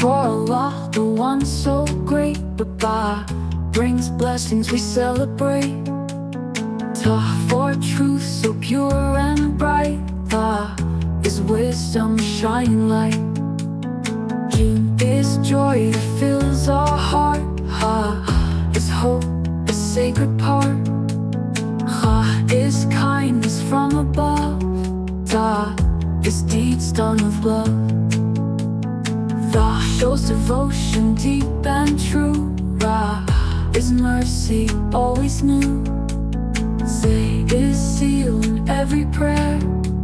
For Allah, the one so great, Baba brings blessings we celebrate. Ta, for truth so pure and bright, Ta is wisdom shining light. Jinn is joy that fills our heart. Ha is hope, a sacred part. Ha is kindness from above. Ta is deeds done with love. Tha shows devotion deep and true. Ra is mercy always new. Say is seal in every prayer.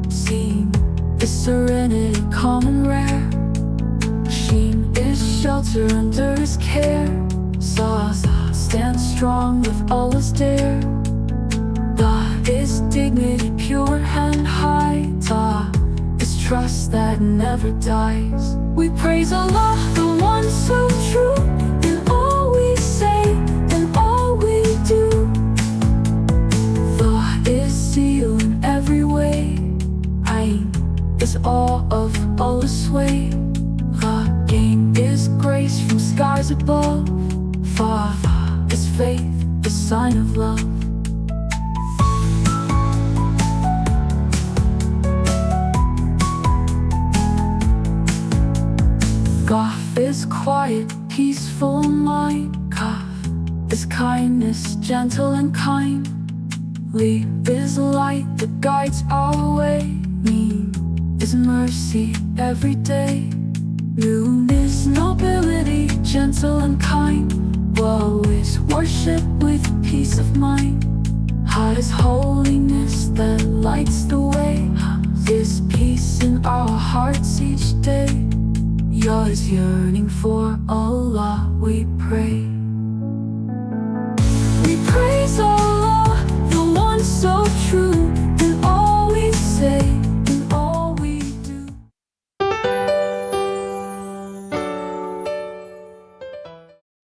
Seen is serenity calm and rare. Sheen is shelter under his care. Sa stands strong with all is dare. Da is dignity pure and high. Ta is trust that never dies. We praise Allah, the one so true, in all we say and all we do. Tha is seal in every way. Ain is awe of Allah's way. Ra gain is grace from skies above. Fa is faith, the sign of love. Qaf is quiet, peaceful mind. Kaf is kindness, gentle and kind. Li is light that guides our way. Meen is mercy every day. Noon is nobility, gentle and kind. Woe is worship with peace of mind. Ha is holiness that lights the way. Ha is peace in our hearts each day. Ya is yearning for Allah, we pray.